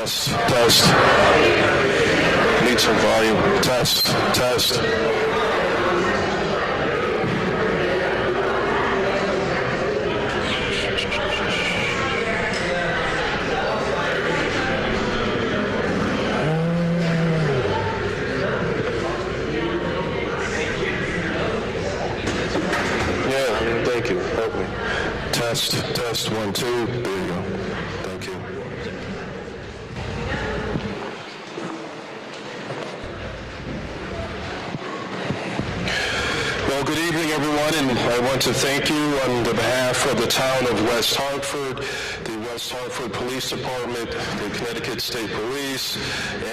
Test, test. Need some volume. Test, test. Yeah, thank you. Help me. Test, test, 1, 2. There you go. Thank you. Well, good evening, everyone, and I want to thank you on behalf of the town of West Hartford, the West Hartford Police Department, the Connecticut State Police,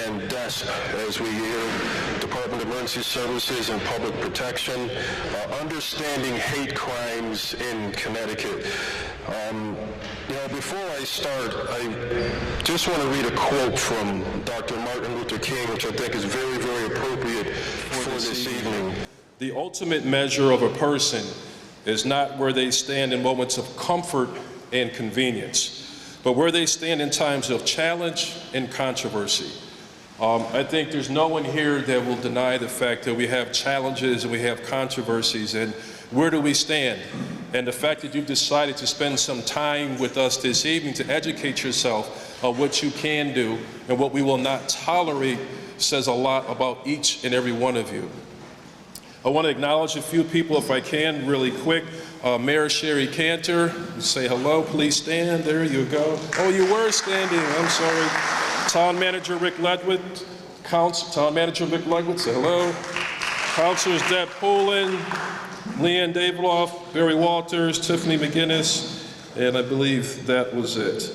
and DESP, as we hear, Department of Emergency Services and Public Protection, understanding hate crimes in Connecticut. Before I start, I just want to read a quote from Dr. Martin Luther King, which I think is very, very appropriate for this evening. The ultimate measure of a person is not where they stand in moments of comfort and convenience, but where they stand in times of challenge and controversy. I think there's no one here that will deny the fact that we have challenges and we have controversies, and where do we stand? And the fact that you've decided to spend some time with us this evening to educate yourself on what you can do and what we will not tolerate says a lot about each and every one of you. I want to acknowledge a few people, if I can, really quick. Mayor Sherry Cantor, say hello, please stand. There you go. Oh, you were standing, I'm sorry. Town Manager Rick Ledwith, Town Manager Rick Ledwith, say hello. Councilors Deb Poulin, Leanne Davidoff, Barry Walters, Tiffany McGinnis, and I believe that was it.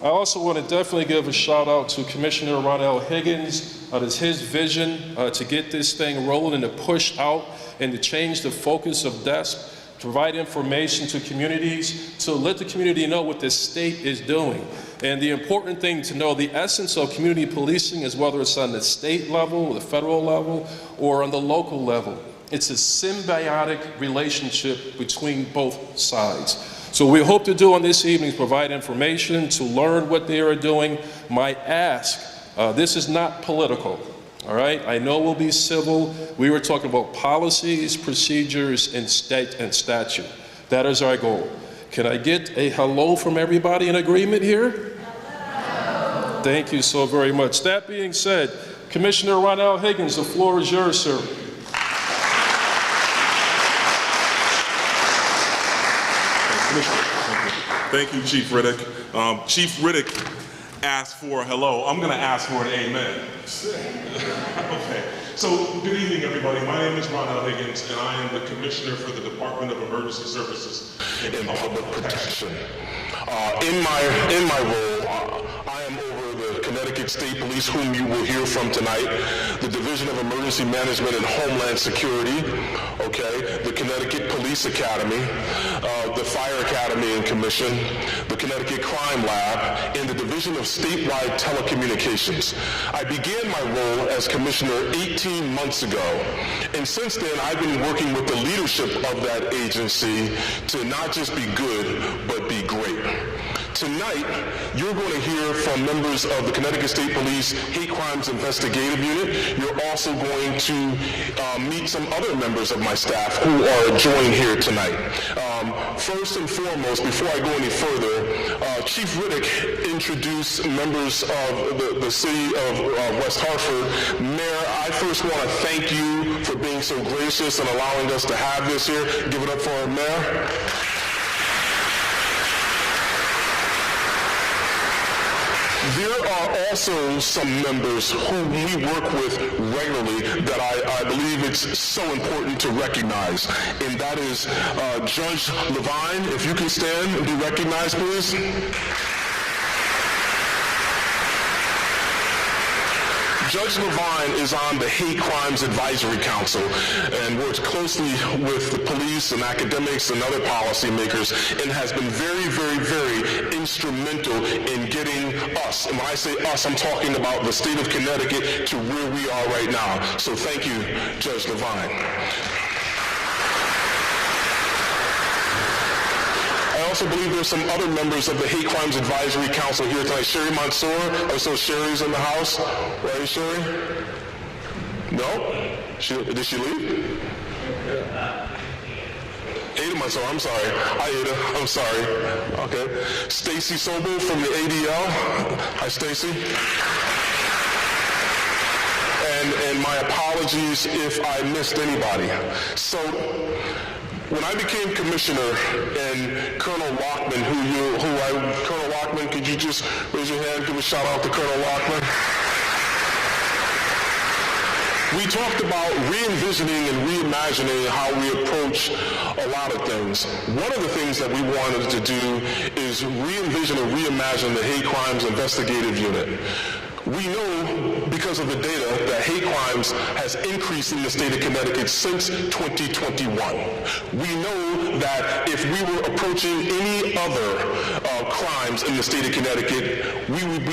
I also want to definitely give a shout out to Commissioner Ron L. Higgins. It's his vision to get this thing rolling and to push out and to change the focus of DESP, provide information to communities, to let the community know what the state is doing. And the important thing to know, the essence of community policing is whether it's on the state level, the federal level, or on the local level. It's a symbiotic relationship between both sides. So what we hope to do on this evening is provide information to learn what they are doing. My ask, this is not political, all right? I know we'll be civil. We were talking about policies, procedures, and statute. That is our goal. Can I get a hello from everybody in agreement here? Hello. Thank you so very much. That being said, Commissioner Ron L. Higgins, the floor is yours, sir. Thank you, Chief Riddick. Chief Riddick asked for a hello. I'm going to ask for an amen. Okay. So, good evening, everybody. My name is Ron L. Higgins, and I am the Commissioner for the Department of Emergency Services and Public Protection. In my role, I am over the Connecticut State Police, whom you will hear from tonight, the Division of Emergency Management and Homeland Security, okay, the Connecticut Police Academy, the Fire Academy and Commission, the Connecticut Crime Lab, and the Division of Statewide Telecommunications. I began my role as Commissioner 18 months ago, and since then I've been working with the leadership of that agency to not just be good, but be great. Tonight, you're going to hear from members of the Connecticut State Police Hate Crimes Investigative Unit. You're also going to meet some other members of my staff who are joined here tonight. First and foremost, before I go any further, Chief Riddick introduced members of the city of West Hartford. Mayor, I first want to thank you for being so gracious and allowing us to have this here. Give it up for our mayor. There are also some members who we work with regularly that I believe it's so important to recognize, and that is Judge Levine. If you can stand and be recognized, please. Judge Levine is on the Hate Crimes Advisory Council and works closely with the police and academics and other policymakers and has been very, very, very instrumental in getting us, and when I say us, I'm talking about the state of Connecticut to where we are right now. So thank you, Judge Levine. I also believe there's some other members of the Hate Crimes Advisory Council here tonight. Sherry Mansour, oh, so Sherry's in the house. Where is Sherry? No? Did she leave? Ada Mansour, I'm sorry. Hi, Ada. I'm sorry. Okay. Stacy Sobel from the ADL. Hi, Stacy. And my apologies if I missed anybody. So, when I became commissioner, and Colonel Lockman, Colonel Lockman, could you just raise your hand, give a shout out to Colonel Lockman? We talked about re-envisioning and reimagining how we approach a lot of things. One of the things that we wanted to do is re-envision and reimagine the Hate Crimes Investigative Unit. We know, because of the data, that hate crimes has increased in the state of Connecticut since 2021. We know that if we were approaching any other crimes in the state of Connecticut, we would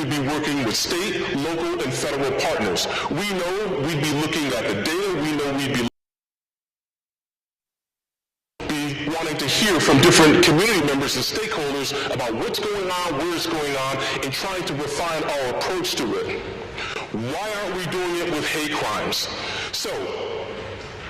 be working with state, local, and federal partners. We know we'd be looking at the data. We know we'd be wanting to hear from different community members and stakeholders about what's going on, where it's going on, and trying to refine our approach to it. Why aren't we doing it with hate crimes? So,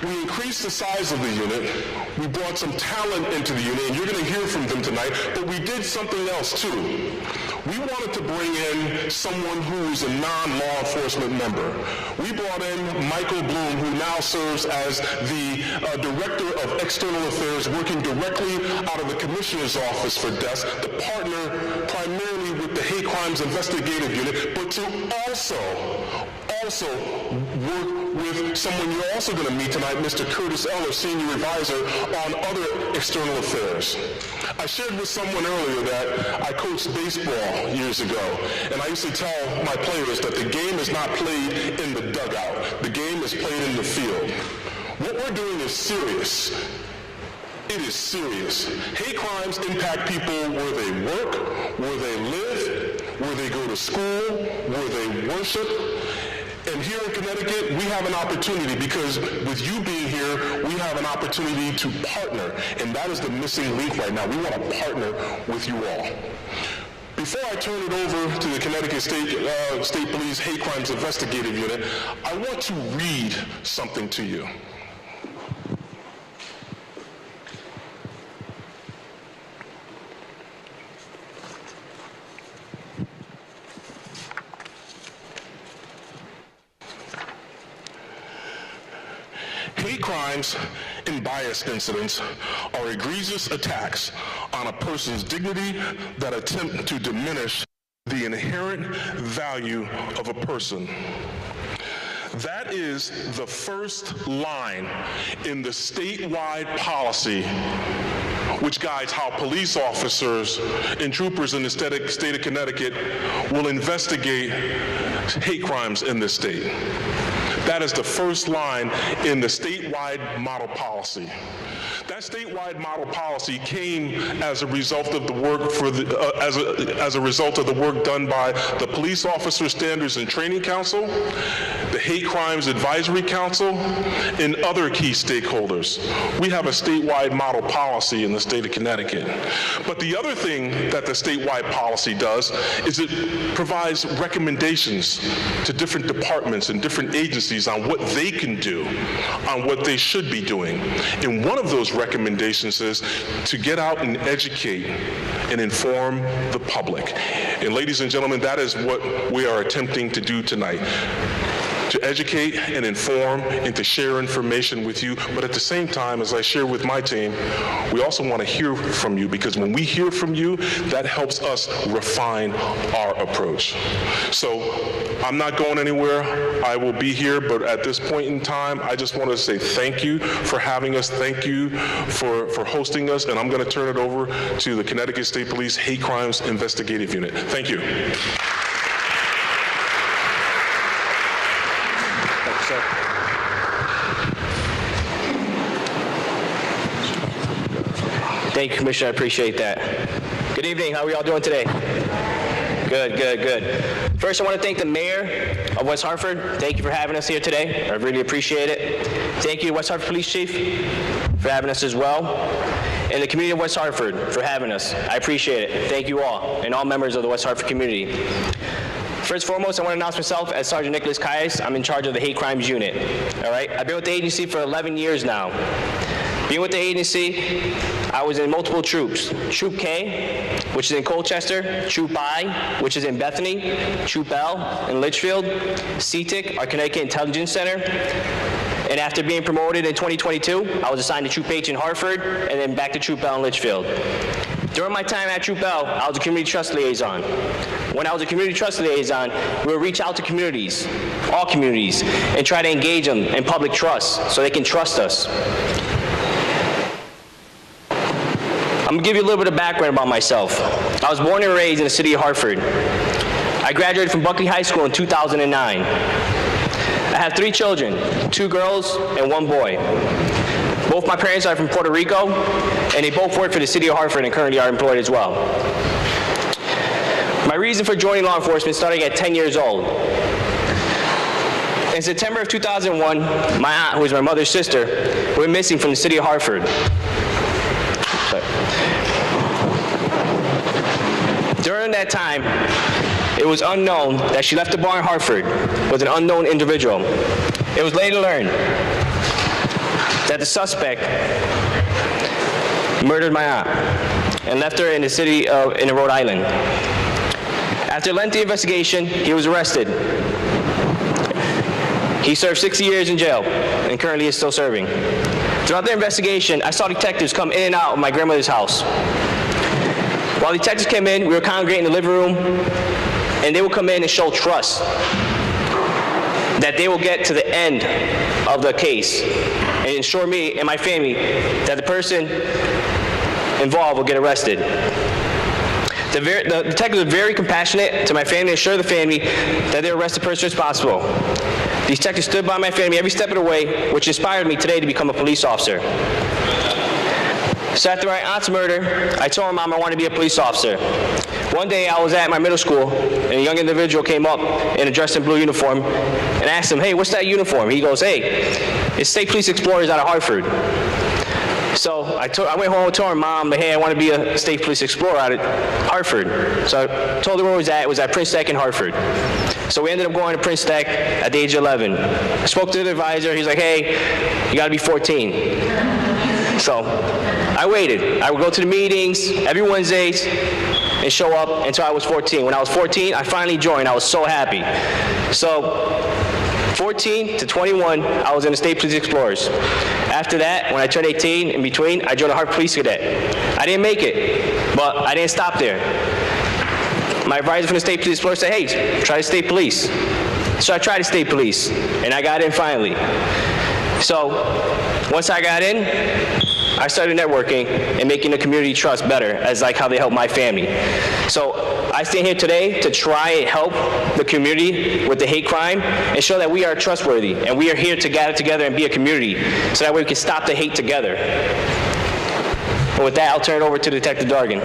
we increased the size of the unit, we brought some talent into the unit, and you're going to hear from them tonight, but we did something else too. We wanted to bring in someone who's a non-law enforcement member. We brought in Michael Bloom, who now serves as the Director of External Affairs, working directly out of the Commissioner's Office for deaths, the partner primarily with the Hate Crimes Investigative Unit, but to also work with someone you're also going to meet tonight, Mr. Curtis Eller, Senior Advisor on other external affairs. I shared with someone earlier that I coached baseball years ago, and I used to tell my players that the game is not played in the dugout. The game is played in the field. What we're doing is serious. It is serious. Hate crimes impact people where they work, where they live, where they go to school, where they worship. And here in Connecticut, we have an opportunity because with you being here, we have an opportunity to partner. And that is the missing link right now. We want to partner with you all. Before I turn it over to the Connecticut State Police Hate Crimes Investigative Unit, I want to read something to you. Hate crimes and bias incidents are egregious attacks on a person's dignity that attempt to diminish the inherent value of a person. That is the first line in the statewide policy which guides how police officers and troopers in the state of Connecticut will investigate hate crimes in this state. That is the first line in the statewide model policy. That statewide model policy came as a result of the work as a result of the work done by the Police Officer Standards and Training Council, the Hate Crimes Advisory Council, and other key stakeholders. We have a statewide model policy in the state of Connecticut. But the other thing that the statewide policy does is it provides recommendations to different departments and different agencies on what they can do, on what they should be doing. And one of those recommendations is to get out and educate and inform the public. And ladies and gentlemen, that is what we are attempting to do tonight. To educate and inform and to share information with you, but at the same time, as I share with my team, we also want to hear from you, because when we hear from you, that helps us refine our approach. So I'm not going anywhere. I will be here, but at this point in time, I just want to say thank you for having us. Thank you for hosting us, and I'm going to turn it over to the Connecticut State Police Hate Crimes Investigative Unit. Thank you. Thank you, Commissioner. I appreciate that. Good evening. How are we all doing today? Good, good, good. First, I want to thank the Mayor of West Hartford. Thank you for having us here today. I really appreciate it. Thank you, West Hartford Police Chief, for having us as well, and the community of West Hartford for having us. I appreciate it. Thank you all, and all members of the West Hartford community. First and foremost, I want to announce myself as Sergeant Nicholas Caius. I'm in charge of the Hate Crimes Unit. All right? I've been with the agency for 11 years now. Being with the agency, I was in multiple troops. Troop K, which is in Colchester, Troop I, which is in Bethany, Troop L in Litchfield, CTIC, our Connecticut Intelligence Center. And after being promoted in 2022, I was assigned to Troop H in Hartford, and then back to Troop L in Litchfield. During my time at Troop L, I was a community trust liaison. When I was a community trust liaison, we would reach out to communities, all communities, and try to engage them in public trust so they can trust us. I'm gonna give you a little bit of background about myself. I was born and raised in the city of Hartford. I graduated from Buckley High School in 2009. I have 3 children, 2 girls and 1 boy. Both my parents are from Puerto Rico, and they both work for the city of Hartford and currently are employed as well. My reason for joining law enforcement started at 10 years old. In September of 2001, my aunt, who is my mother's sister, went missing from the city of Hartford. During that time, it was unknown that she left the bar in Hartford with an unknown individual. It was later learned that the suspect murdered my aunt and left her in the city in Rhode Island. After a lengthy investigation, he was arrested. He served 60 years in jail and currently is still serving. Throughout the investigation, I saw detectives come in and out of my grandmother's house. While detectives came in, we were congregating in the living room, and they would come in and show trust that they will get to the end of the case and ensure me and my family that the person involved will get arrested. The detectives were very compassionate to my family and assured the family that they would arrest the person responsible. These detectives stood by my family every step of the way, which inspired me today to become a police officer. So after my aunt's murder, I told her mom I wanted to be a police officer. One day I was at my middle school, and a young individual came up in a dressed in blue uniform and asked him, "Hey, what's that uniform?" He goes, "Hey, it's State Police Explorers out of Hartford." So I went home and told her mom, "Hey, I want to be a State Police Explorer out of Hartford." So I told her where it was at. It was at Prince Tech in Hartford. So we ended up going to Prince Tech at the age of 11. I spoke to the advisor. He's like, "Hey, you got to be 14. So I waited. I would go to the meetings every Wednesdays and show up until I was 14. When I was 14, I finally joined. I was so happy. So 14 to 21, I was in the State Police Explorers. After that, when I turned 18, in between, I joined the Hartford Police Cadet. I didn't make it, but I didn't stop there. My advisor from the State Police Explorers said, "Hey, try the State Police." So I tried the State Police, and I got in finally. So once I got in, I started networking and making the community trust better, as like how they help my family. So I stand here today to try and help the community with the hate crime and show that we are trustworthy and we are here to gather together and be a community so that way we can stop the hate together. And with that, I'll turn it over to Detective Dargan.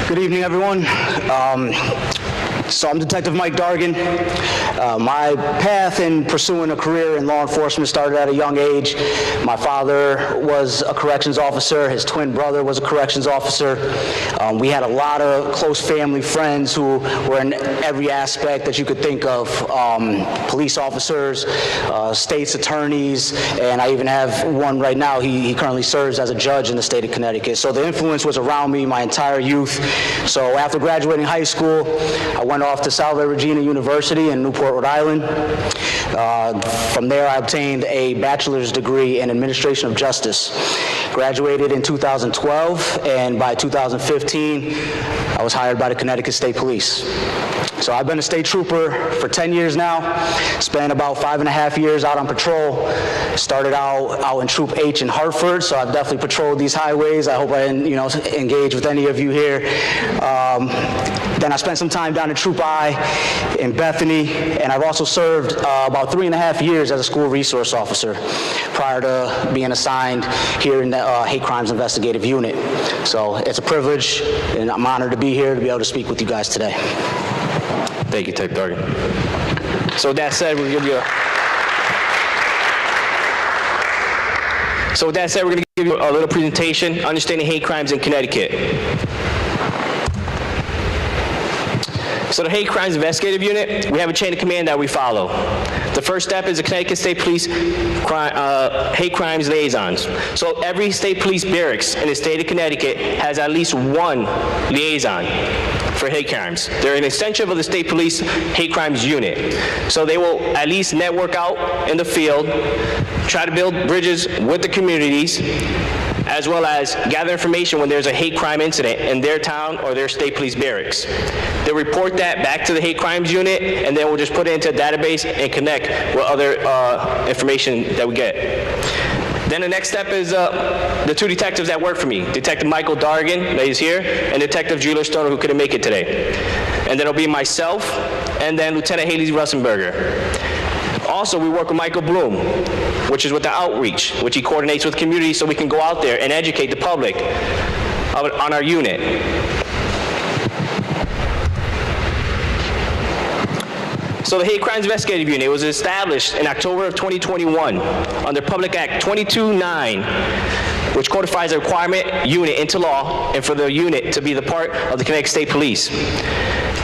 Good evening, everyone. So I'm Detective Mike Dargan. My path in pursuing a career in law enforcement started at a young age. My father was a corrections officer. His twin brother was a corrections officer. We had a lot of close family friends who were in every aspect that you could think of. Police officers, state's attorneys, and I even have one right now. He currently serves as a judge in the state of Connecticut. So the influence was around me my entire youth. So after graduating high school, I went off to Salve Regina University in Newport, Rhode Island. From there, I obtained a bachelor's degree in administration of justice. Graduated in 2012, and by 2015, I was hired by the Connecticut State Police. So I've been a state trooper for 10 years now. Spent about 5.5 years out on patrol. Started out in Troop H in Hartford, so I've definitely patrolled these highways. I hope I didn't, engage with any of you here. Then I spent some time down in Troop I in Bethany, and I've also served about 3.5 years as a school resource officer prior to being assigned here in the Hate Crimes Investigative Unit. So it's a privilege, and I'm honored to be here to be able to speak with you guys today. Thank you, Tech Dargan. So with that said, we're going to give you a little presentation, Understanding Hate Crimes in Connecticut. So the Hate Crimes Investigative Unit, we have a chain of command that we follow. The first step is the Connecticut State Police Hate Crimes Liaisons. So every state police barracks in the state of Connecticut has at least one liaison for hate crimes. They're an extension of the state police hate crimes unit. So they will at least network out in the field, try to build bridges with the communities, as well as gather information when there's a hate crime incident in their town or their state police barracks. They report that back to the hate crimes unit, and then we'll just put it into a database and connect with other information that we get. Then the next step is the two detectives that work for me, Detective Michael Dargan, that is here, and Detective Julia Stoner, who couldn't make it today. And then it'll be myself, and then Lieutenant Haley Russenberger. Also, we work with Michael Bloom, which is with the outreach, which he coordinates with communities so we can go out there and educate the public on our unit. So the Hate Crimes Investigative Unit was established in October of 2021 under Public Act 22-9, which codifies a requirement unit into law and for the unit to be the part of the Connecticut State Police.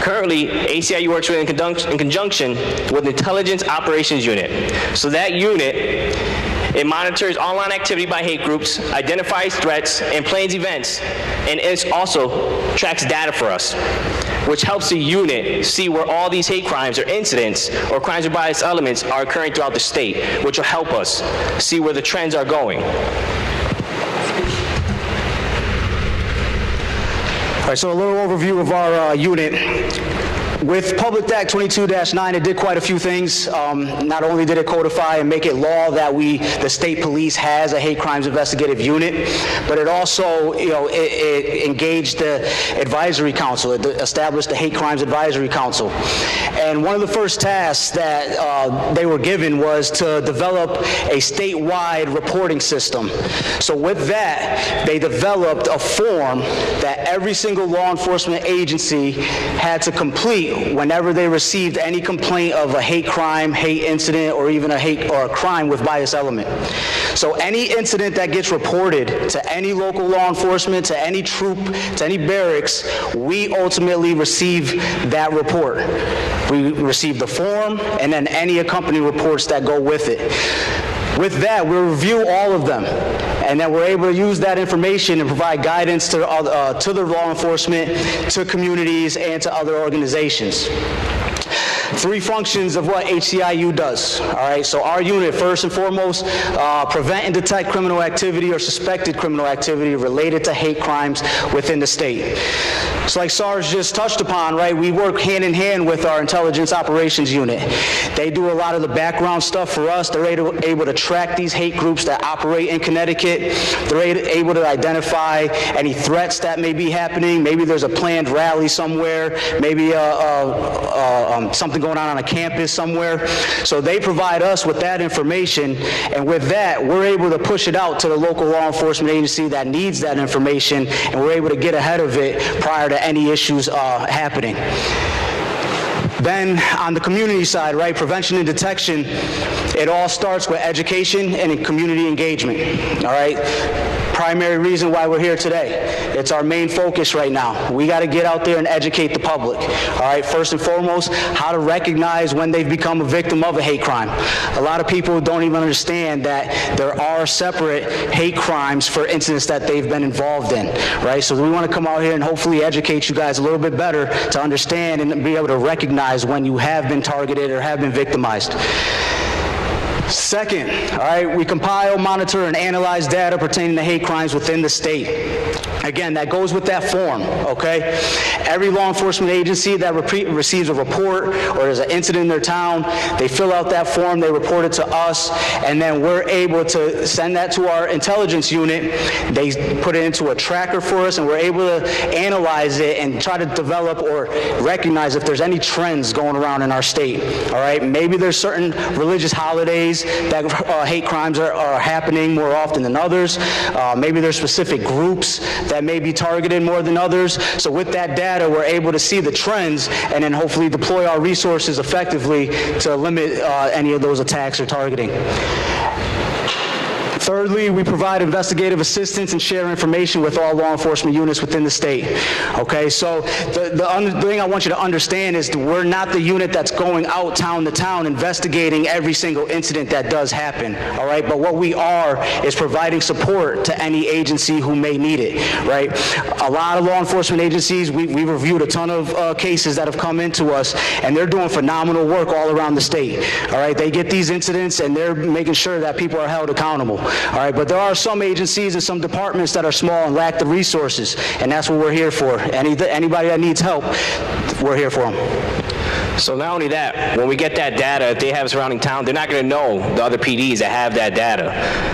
Currently, ACIU works in conjunction with the Intelligence Operations Unit. So that unit, it monitors online activity by hate groups, identifies threats, and plans events, and it also tracks data for us, which helps the unit see where all these hate crimes or incidents or crimes of bias elements are occurring throughout the state, which will help us see where the trends are going. All right, so a little overview of our unit. With Public Act 22-9, it did quite a few things. Not only did it codify and make it law that the state police has a hate crimes investigative unit, but it also, it engaged the advisory council. It established the Hate Crimes Advisory Council. And one of the first tasks that they were given was to develop a statewide reporting system. So with that, they developed a form that every single law enforcement agency had to complete whenever they received any complaint of a hate crime, hate incident, or even a hate or a crime with bias element. So any incident that gets reported to any local law enforcement, to any troop, to any barracks, we ultimately receive that report. We receive the form and then any accompanying reports that go with it. With that, we'll review all of them, and then we're able to use that information and provide guidance to the law enforcement, to communities, and to other organizations. Three functions of what HCIU does, all right? So our unit, first and foremost, prevent and detect criminal activity or suspected criminal activity related to hate crimes within the state. So like Sarge just touched upon, right, we work hand in hand with our Intelligence Operations Unit. They do a lot of the background stuff for us. They're able to track these hate groups that operate in Connecticut. They're able to identify any threats that may be happening. Maybe there's a planned rally somewhere, maybe something going on a campus somewhere. So they provide us with that information, and with that, we're able to push it out to the local law enforcement agency that needs that information, and we're able to get ahead of it prior to any issues happening. Then on the community side, right, prevention and detection, it all starts with education and community engagement, all right? Primary reason why we're here today. It's our main focus right now. We got to get out there and educate the public, all right? First and foremost, how to recognize when they've become a victim of a hate crime. A lot of people don't even understand that there are separate hate crimes for incidents that they've been involved in, right? So we want to come out here and hopefully educate you guys a little bit better to understand and be able to recognize when you have been targeted or have been victimized. Second, all right, we compile, monitor, and analyze data pertaining to hate crimes within the state. Again, that goes with that form, okay? Every law enforcement agency that receives a report or there's an incident in their town, they fill out that form, they report it to us, and then we're able to send that to our intelligence unit. They put it into a tracker for us, and we're able to analyze it and try to develop or recognize if there's any trends going around in our state, all right? Maybe there's certain religious holidays that hate crimes are happening more often than others. Maybe there's specific groups that may be targeted more than others. So with that data, we're able to see the trends and then hopefully deploy our resources effectively to limit any of those attacks or targeting. Thirdly, we provide investigative assistance and share information with all law enforcement units within the state. Okay, so the thing I want you to understand is that we're not the unit that's going out town to town investigating every single incident that does happen, all right? But what we are is providing support to any agency who may need it, right? A lot of law enforcement agencies, we've reviewed a ton of cases that have come into us, and they're doing phenomenal work all around the state, all right? They get these incidents, and they're making sure that people are held accountable. All right, but there are some agencies and some departments that are small and lack the resources, and that's what we're here for. Anybody that needs help, we're here for them. So not only that, when we get that data, if they have surrounding town, they're not going to know the other PDs that have that data,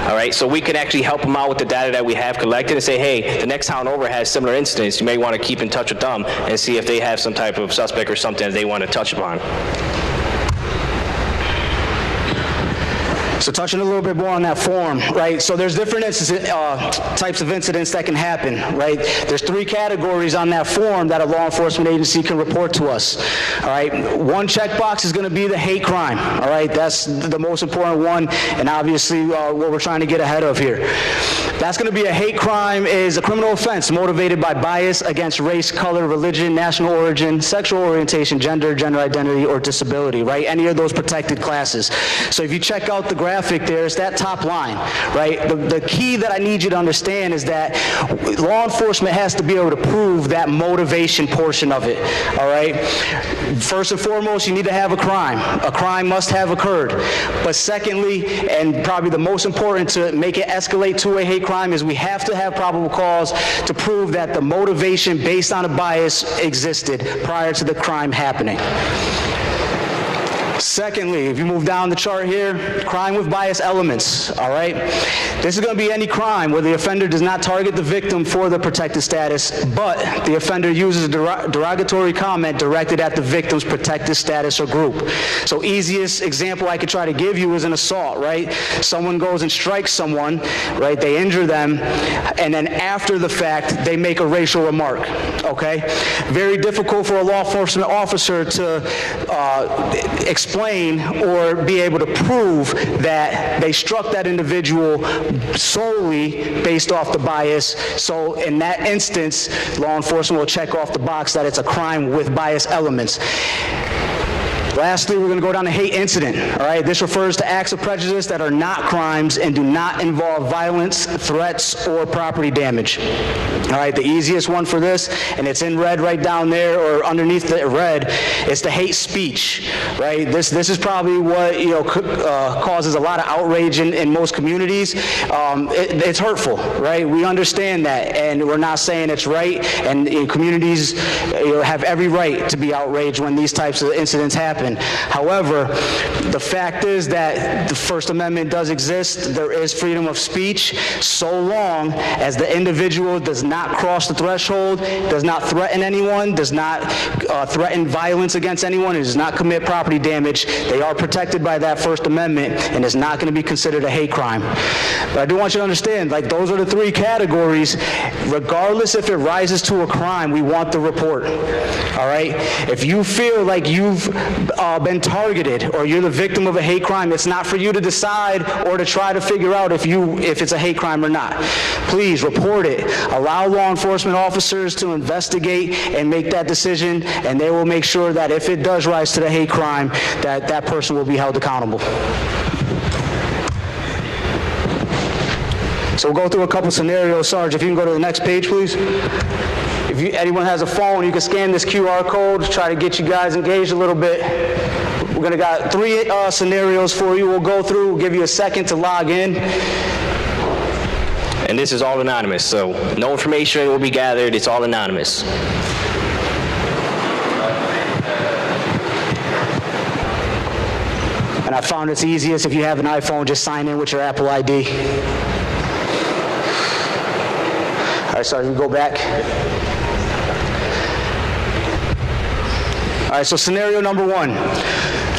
all right? So we can actually help them out with the data that we have collected and say, hey, the next town over has similar incidents. You may want to keep in touch with them and see if they have some type of suspect or something that they want to touch upon. So touching a little bit more on that form, right? So there's different types of incidents that can happen, right? There's 3 categories on that form that a law enforcement agency can report to us, all right? One checkbox is going to be the hate crime, all right? That's the most important one, and obviously what we're trying to get ahead of here. That's going to be a hate crime is a criminal offense motivated by bias against race, color, religion, national origin, sexual orientation, gender identity, or disability, right? Any of those protected classes. So if you check out the graphic there, it's that top line, right? The key that I need you to understand is that law enforcement has to be able to prove that motivation portion of it, all right? First and foremost, you need to have a crime. A crime must have occurred. But secondly, and probably the most important to make it escalate to a hate crime, is we have to have probable cause to prove that the motivation based on a bias existed prior to the crime happening. Secondly, if you move down the chart here, crime with bias elements, all right? This is going to be any crime where the offender does not target the victim for the protected status, but the offender uses a derogatory comment directed at the victim's protected status or group. So easiest example I could try to give you is an assault, right? Someone goes and strikes someone, right? They injure them, and then after the fact, they make a racial remark, okay? Very difficult for a law enforcement officer to explain or be able to prove that they struck that individual solely based off the bias. So in that instance, law enforcement will check off the box that it's a crime with bias elements. Lastly, we're going to go down to hate incident, all right? This refers to acts of prejudice that are not crimes and do not involve violence, threats, or property damage. All right, the easiest one for this, and it's in red right down there or underneath the red, is the hate speech, right? This is probably what, causes a lot of outrage in most communities. It's hurtful, right? We understand that, and we're not saying it's right, and communities have every right to be outraged when these types of incidents happen. However, the fact is that the First Amendment does exist. There is freedom of speech so long as the individual does not cross the threshold, does not threaten anyone, does not threaten violence against anyone, and does not commit property damage. They are protected by that First Amendment and is not going to be considered a hate crime. But I do want you to understand, like, those are the 3 categories. Regardless if it rises to a crime, we want the report. All right? If you feel like you've been targeted or you're the victim of a hate crime, it's not for you to decide or to try to figure out if it's a hate crime or not. Please report it. Allow law enforcement officers to investigate and make that decision, and they will make sure that if it does rise to the hate crime, that person will be held accountable. So we'll go through a couple scenarios. Sarge, if you can go to the next page, please. If anyone has a phone, you can scan this QR code to try to get you guys engaged a little bit. We're going to got 3 scenarios for you. We'll go through. We'll give you a second to log in. And this is all anonymous, so no information will be gathered. It's all anonymous. And I found it's easiest if you have an iPhone, just sign in with your Apple ID. All right, so you go back. All right, so scenario number one.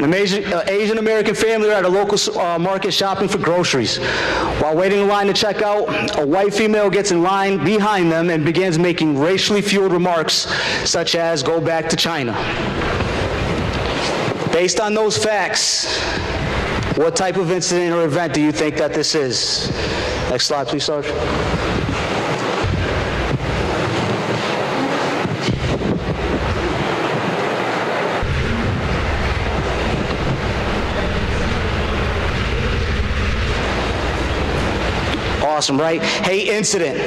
An Asian American family are at a local market shopping for groceries. While waiting in line to check out, a white female gets in line behind them and begins making racially fueled remarks such as, "Go back to China." Based on those facts, what type of incident or event do you think that this is? Next slide, please, Sarge. Awesome, right? Hate incident.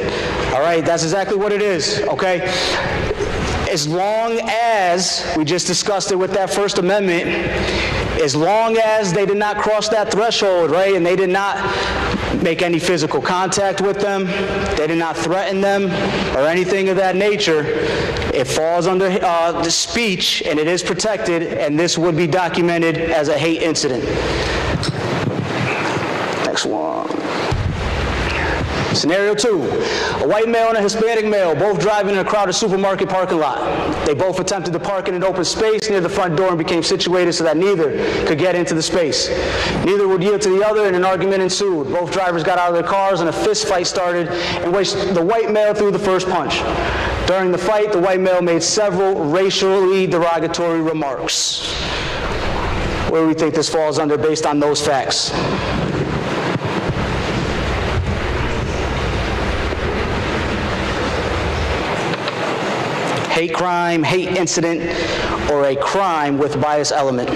All right, that's exactly what it is, okay? As long as, we just discussed it with that First Amendment, as long as they did not cross that threshold, right, and they did not make any physical contact with them, they did not threaten them, or anything of that nature, it falls under the speech, and it is protected, and this would be documented as a hate incident. Next one. Scenario two, a white male and a Hispanic male both driving in a crowded supermarket parking lot. They both attempted to park in an open space near the front door and became situated so that neither could get into the space. Neither would yield to the other and an argument ensued. Both drivers got out of their cars and a fist fight started in which the white male threw the first punch. During the fight, the white male made several racially derogatory remarks. Where do we think this falls under based on those facts? Hate crime, hate incident, or a crime with bias element. All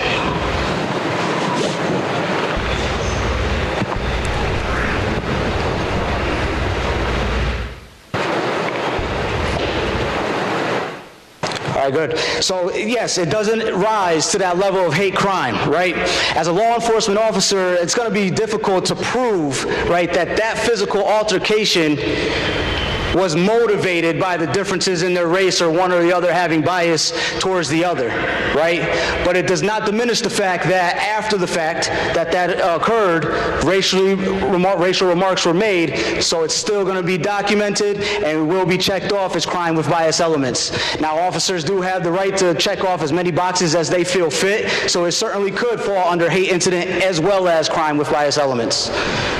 right, good. So yes, it doesn't rise to that level of hate crime, right? As a law enforcement officer, it's going to be difficult to prove, right, that physical altercation was motivated by the differences in their race or one or the other having bias towards the other, right? But it does not diminish the fact that after the fact that occurred, racial remarks were made, so it's still going to be documented and will be checked off as crime with bias elements. Now, officers do have the right to check off as many boxes as they feel fit, so it certainly could fall under hate incident as well as crime with bias elements.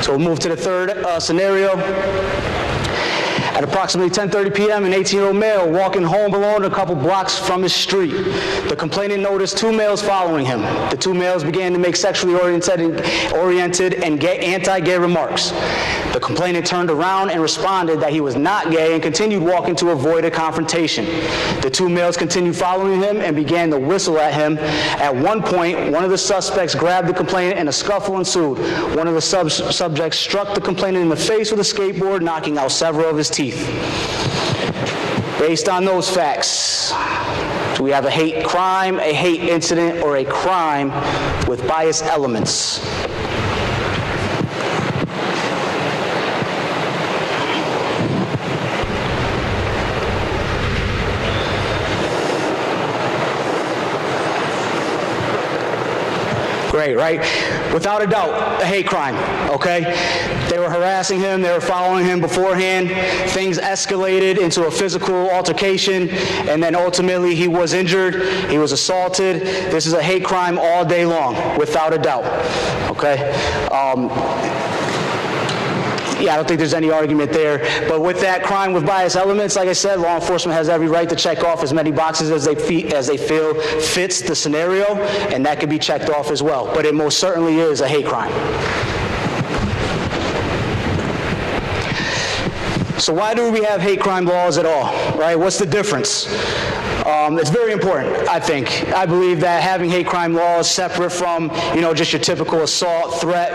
So we'll move to the third scenario. At approximately 10:30 p.m., an 18-year-old male walking home alone a couple blocks from his street. The complainant noticed two males following him. The two males began to make sexually oriented and anti-gay remarks. The complainant turned around and responded that he was not gay and continued walking to avoid a confrontation. The two males continued following him and began to whistle at him. At one point, one of the suspects grabbed the complainant and a scuffle ensued. One of the subjects struck the complainant in the face with a skateboard, knocking out several of his teeth. Based on those facts, do we have a hate crime, a hate incident, or a crime with bias elements? Great, right? Without a doubt, a hate crime, okay? They were harassing him, they were following him beforehand, things escalated into a physical altercation, and then ultimately he was injured, he was assaulted. This is a hate crime all day long, without a doubt, okay? Yeah, I don't think there's any argument there. But with that crime with bias elements, like I said, law enforcement has every right to check off as many boxes as they feel fits the scenario, and that can be checked off as well. But it most certainly is a hate crime. So why do we have hate crime laws at all, right? What's the difference? It's very important, I think. I believe that having hate crime laws separate from, just your typical assault, threat,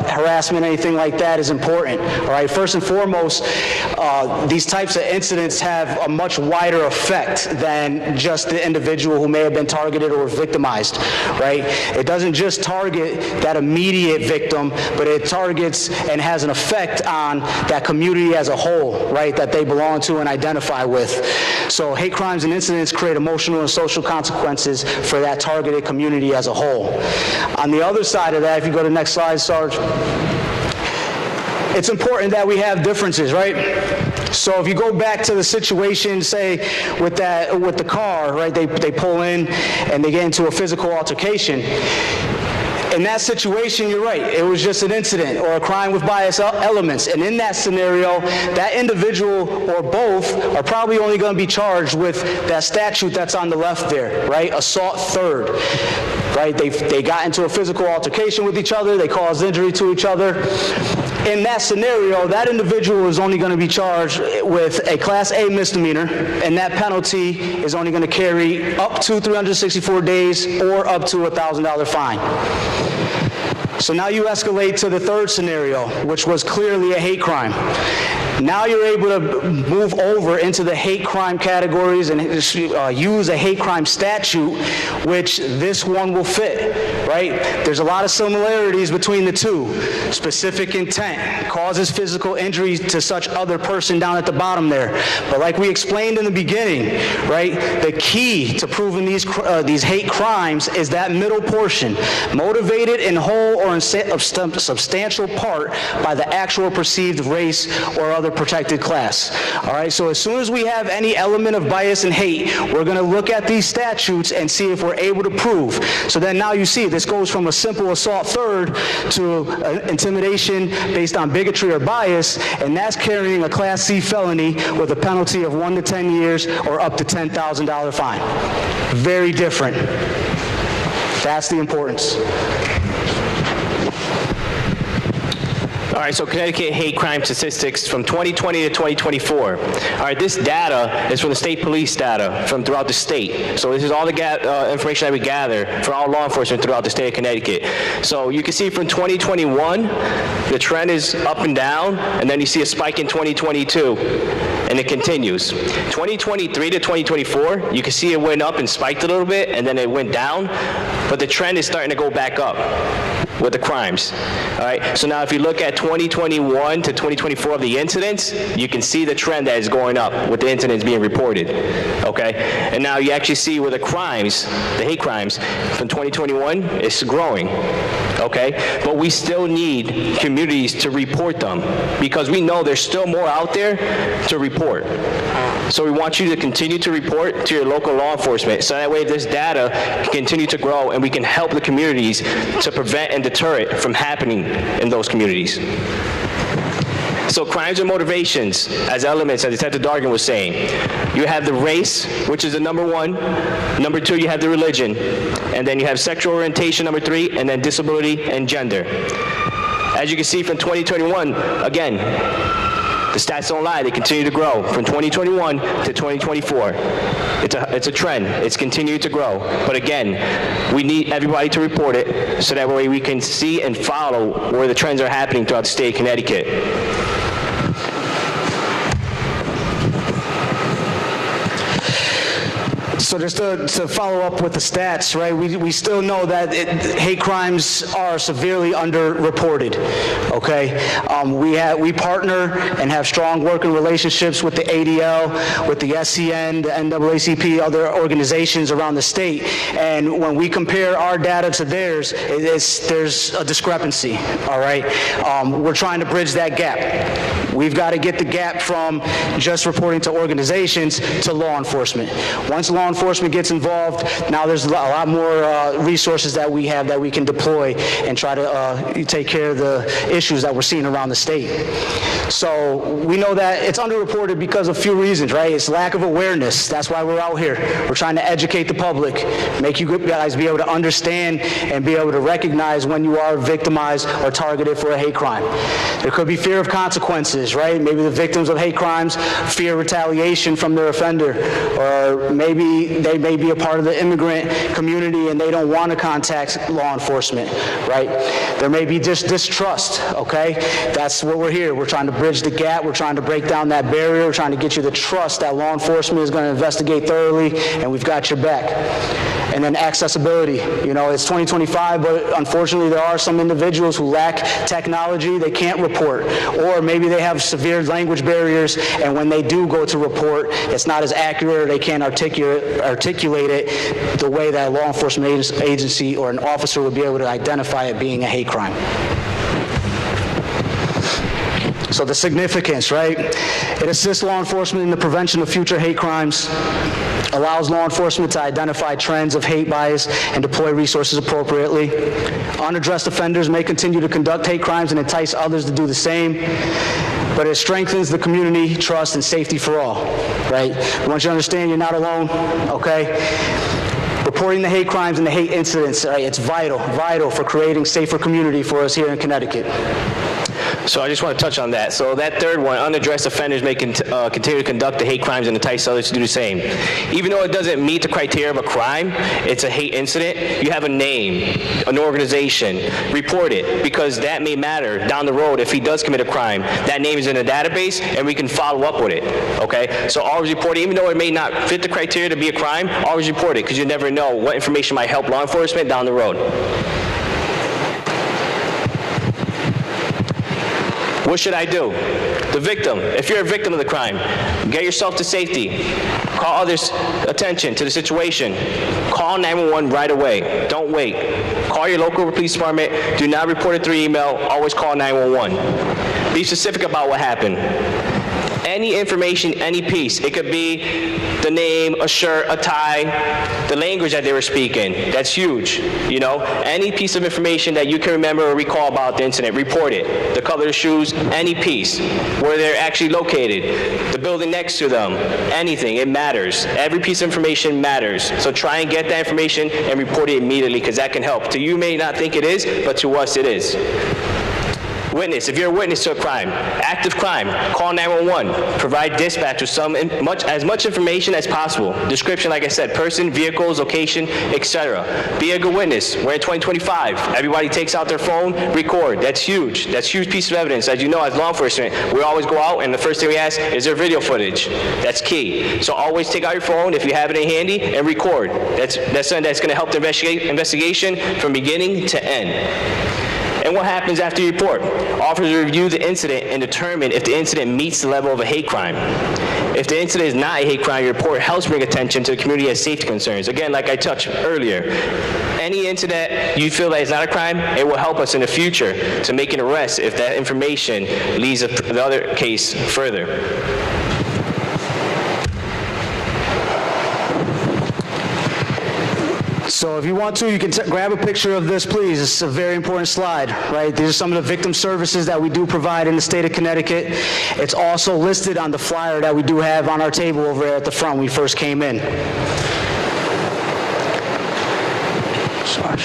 harassment, anything like that is important, all right? First and foremost, these types of incidents have a much wider effect than just the individual who may have been targeted or victimized, right? It doesn't just target that immediate victim, but it targets and has an effect on that community as a whole, right, that they belong to and identify with. So hate crimes and incidents create emotional and social consequences for that targeted community as a whole. On the other side of that, if you go to the next slide, Sarge, it's important that we have differences, right? So if you go back to the situation, say, with the car, right, they pull in and they get into a physical altercation. In that situation, you're right, it was just an incident or a crime with bias elements. And in that scenario, that individual or both are probably only going to be charged with that statute that's on the left there, right? Assault third, right? They got into a physical altercation with each other, they caused injury to each other. In that scenario, that individual is only going to be charged with a Class A misdemeanor, and that penalty is only going to carry up to 364 days or up to a $1,000 fine. So now you escalate to the third scenario, which was clearly a hate crime. Now you're able to move over into the hate crime categories and use a hate crime statute, which this one will fit, right? There's a lot of similarities between the two. Specific intent causes physical injury to such other person down at the bottom there. But like we explained in the beginning, right, the key to proving these hate crimes is that middle portion, motivated in whole or in substantial part by the actual perceived race or other protected class. All right, so as soon as we have any element of bias and hate, we're going to look at these statutes and see if we're able to prove. So then now you see this goes from a simple assault third to intimidation based on bigotry or bias, and that's carrying a Class C felony with a penalty of 1 to 10 years or up to $10,000 fine. Very different. That's the importance. All right, so Connecticut hate crime statistics from 2020 to 2024. All right, this data is from the state police data from throughout the state. So this is all the information that we gather for all law enforcement throughout the state of Connecticut. So you can see from 2021, the trend is up and down, and then you see a spike in 2022, and it continues. 2023 to 2024, you can see it went up and spiked a little bit, and then it went down, but the trend is starting to go back up with the crimes. All right, so now if you look at 2021 to 2024 of the incidents, you can see the trend that is going up with the incidents being reported, okay? And now you actually see where the crimes, the hate crimes from 2021 is growing, okay? But we still need communities to report them because we know there's still more out there to report. So we want you to continue to report to your local law enforcement so that way this data can continue to grow and we can help the communities to prevent and deter it from happening in those communities. So crimes and motivations as elements, as Detective Dargan was saying. You have the race, which is the number one. Number two, you have the religion. And then you have sexual orientation, number three, and then disability and gender. As you can see from 2021, again, the stats don't lie, they continue to grow from 2021 to 2024. It's a trend, it's continued to grow. But again, we need everybody to report it so that way we can see and follow where the trends are happening throughout the state of Connecticut. So just to follow up with the stats, right, we still know that hate crimes are severely underreported, okay? We partner and have strong working relationships with the ADL, with the SCN, the NAACP, other organizations around the state, and when we compare our data to theirs, there's a discrepancy, all right? We're trying to bridge that gap. We've got to get the gap from just reporting to organizations to law enforcement. Once law enforcement gets involved, now there's a lot more resources that we have that we can deploy and try to take care of the issues that we're seeing around the state. So we know that it's underreported because of a few reasons, right? It's lack of awareness. That's why we're out here. We're trying to educate the public, make you guys be able to understand and be able to recognize when you are victimized or targeted for a hate crime. There could be fear of consequences, right? Maybe the victims of hate crimes fear retaliation from their offender, or maybe they may be a part of the immigrant community and they don't want to contact law enforcement, right? There may be just distrust, okay? That's what we're here. We're trying to bridge the gap. We're trying to break down that barrier. We're trying to get you the trust that law enforcement is going to investigate thoroughly, and we've got your back. And then accessibility. You know, it's 2025, but unfortunately there are some individuals who lack technology. They can't report, or maybe they have severe language barriers, and when they do go to report, it's not as accurate, or they can't articulate it the way that a law enforcement agency or an officer would be able to identify it being a hate crime. So the significance, right? It assists law enforcement in the prevention of future hate crimes, allows law enforcement to identify trends of hate bias and deploy resources appropriately. Unaddressed offenders may continue to conduct hate crimes and entice others to do the same, but it strengthens the community, trust, and safety for all, right? Once you understand you're not alone, okay? Reporting the hate crimes and the hate incidents, right? It's vital for creating safer community for us here in Connecticut. So I just want to touch on that. So that third one, unaddressed offenders may continue to conduct the hate crimes and entice others to do the same. Even though it doesn't meet the criteria of a crime, it's a hate incident, you have a name, an organization, report it, because that may matter down the road if he does commit a crime. That name is in a database and we can follow up with it, okay? So always report it, even though it may not fit the criteria to be a crime, always report it, because you never know what information might help law enforcement down the road. What should I do? The victim, if you're a victim of the crime, get yourself to safety. Call others' attention to the situation. Call 911 right away. Don't wait. Call your local police department. Do not report it through email. Always call 911. Be specific about what happened. Any information, any piece. It could be the name, a shirt, a tie, the language that they were speaking. That's huge, you know? Any piece of information that you can remember or recall about the incident, report it. The color of the shoes, any piece. Where they're actually located, the building next to them, anything, it matters. Every piece of information matters. So try and get that information and report it immediately, because that can help. To you may not think it is, but to us it is. Witness, if you're a witness to a crime, active crime, call 911. Provide dispatch with as much information as possible. Description, like I said, person, vehicles, location, etc. Be a good witness. We're in 2025. Everybody takes out their phone, record. That's huge. That's a huge piece of evidence. As you know, as law enforcement, we always go out and the first thing we ask, is there video footage? That's key. So always take out your phone if you have it in handy and record. That's something that's going to help the investigation from beginning to end. And what happens after you report? Officers review the incident and determine if the incident meets the level of a hate crime. If the incident is not a hate crime, your report helps bring attention to the community as safety concerns. Again, like I touched earlier, any incident you feel that is not a crime, it will help us in the future to make an arrest if that information leads the other case further. So if you want to, you can grab a picture of this, please. It's a very important slide, right? These are some of the victim services that we do provide in the state of Connecticut. It's also listed on the flyer that we do have on our table over there at the front when we first came in. Sorry.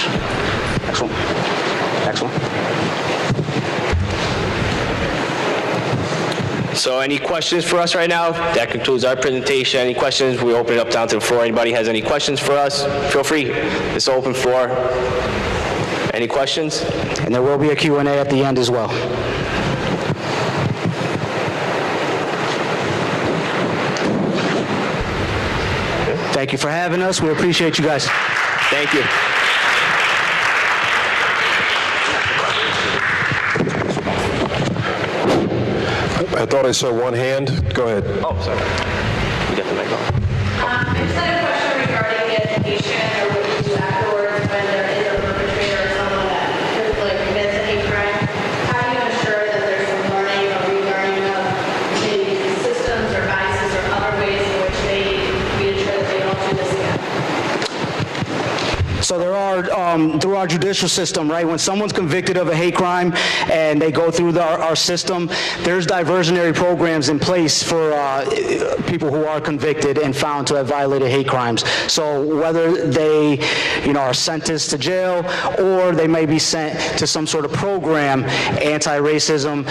Next one. Next one. So any questions for us right now? That concludes our presentation. Any questions? We open it up down to the floor. Anybody has any questions for us? Feel free. It's open floor. Any questions? And there will be a Q&A at the end as well. Thank you for having us. We appreciate you guys. Thank you. I thought I saw one hand. Go ahead. Oh, sorry. We got the mic on. I just had a question regarding the education or what you do afterwards when there is a perpetrator or someone that commits a hate crime. How do you ensure that there's some learning or relearning of maybe systems or biases or other ways in which they ensure that they don't do this again? So there are, through our judicial system, right, when someone's convicted of a hate crime and they go through our system, there's diversionary programs in place for people who are convicted and found to have violated hate crimes. So whether they, are sentenced to jail or they may be sent to some sort of program, anti-racism,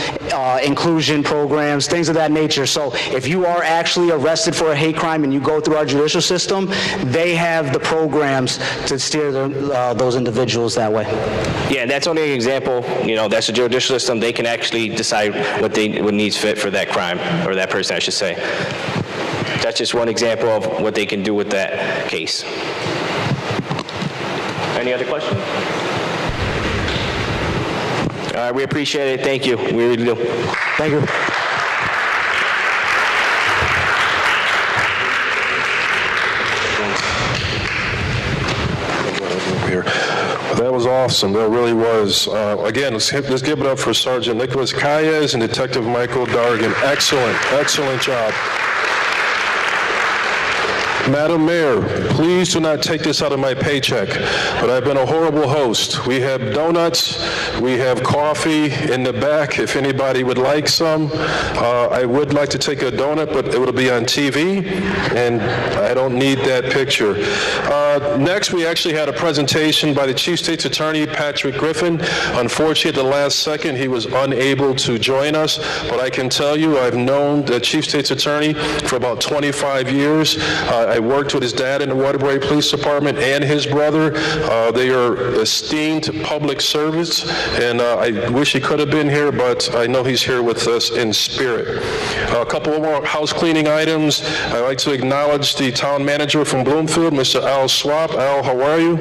inclusion programs, things of that nature. So if you are actually arrested for a hate crime and you go through our judicial system, they have the programs to steer those individuals that way. Yeah, that's only an example. That's the judicial system. They can actually decide what needs fit for that crime, or that person, I should say. That's just one example of what they can do with that case. Any other questions? We appreciate it. Thank you. We really do. Thank you. That was awesome. That really was. Again, let's give it up for Sergeant Nicholas Calles and Detective Michael Dargan. Excellent job. Madam Mayor, please do not take this out of my paycheck, but I've been a horrible host. We have donuts, we have coffee in the back if anybody would like some. I would like to take a donut, but it will be on TV, and I don't need that picture. Next, we actually had a presentation by the Chief State's Attorney, Patrick Griffin. Unfortunately, at the last second, he was unable to join us, but I can tell you I've known the Chief State's Attorney for about 25 years. I worked with his dad in the Waterbury Police Department and his brother. They are esteemed public servants, and I wish he could have been here, but I know he's here with us in spirit. A couple more house cleaning items. I'd like to acknowledge the town manager from Bloomfield, Mr. Al Swap. Al, how are you?